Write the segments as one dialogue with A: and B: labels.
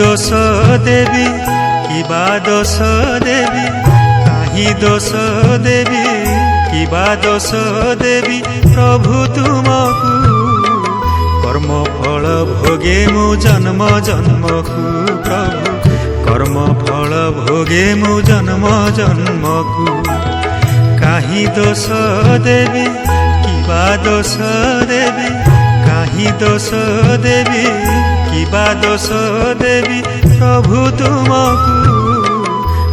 A: দোষ দেবী কিবা দোষ দেবী কাহি দোষ দেবী কিবা দোষ দেবী প্রভু তুমকু কর্ম ফল ভোগে মু জন্ম জন্মকু প্রভু কর্ম ফল ভোগে মু জন্ম জন্মকু কাহি দোষ দেবী কিবা দোষ দেবী কাহি দোষ দেবী কিবা দোষ দেবী প্রভু তুমকু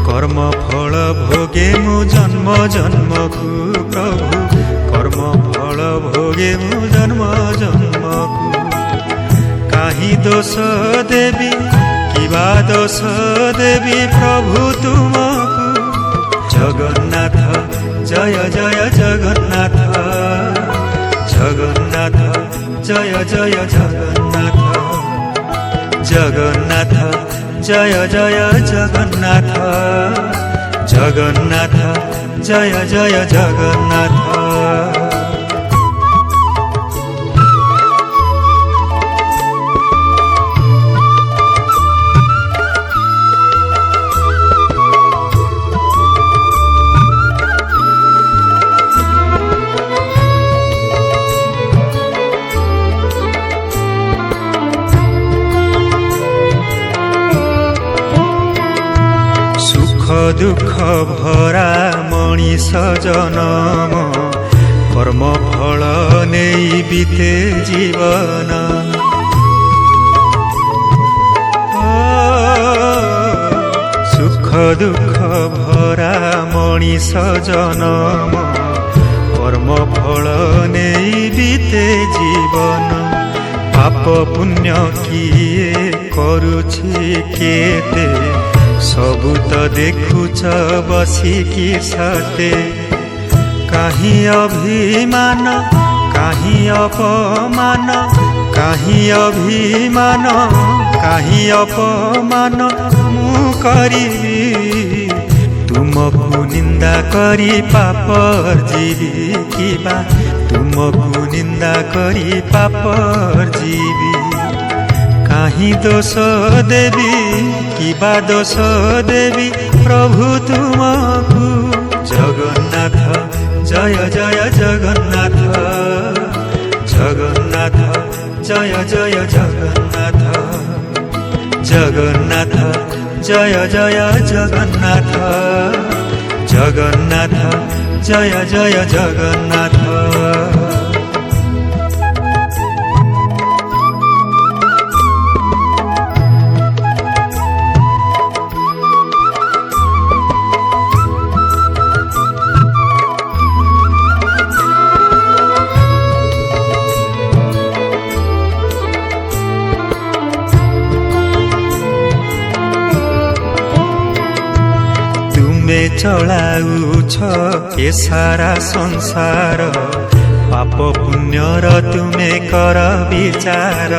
A: কর্ম ফল ভোগে মু জন্ম জন্মকু প্রভু কর্ম ফল ভোগে মু জন্ম জন্মকু কাহি দোষ দেবী কিবা দোষ দেবী প্রভু তুমকু জগন্নাথ জয় জয় জগন্নাথ জগন্নাথ জয় জয় জগন্নাথ জগন্নাথ জয় জয় জগন্নাথ জগন্নাথ জয় জয় জগন্নাথ দুঃখ ভরা মଣିষ জনম কর্ম ফল নেই বিতে জীবন সুখ দুঃখ ভরা মଣିষ জনম কর্ম ফল নেই বিতে জীবন পাপ পুণ্য কিয়ে করুছি কেতে सबु तो देखुच बसिकी सते काहि अभिमान काहि अपमान काहि अभिमान काहि अपमान मु करिबी तुमको निंदा करी पापर जीवी किबा तुमको निंदा करी पापर जीवी काहि दोष देवी किबा दोष देवी प्रभु तुमकु जगन्नाथ जय जय जगन्नाथ जगन्नाथ जय जय जगन्नाथ जगन्नाथ जय जय जगन्नाथ जगन्नाथ जय जय जगन्नाथ चलाउछ ए सारा संसार पाप पुण्यर तुमे कर विचार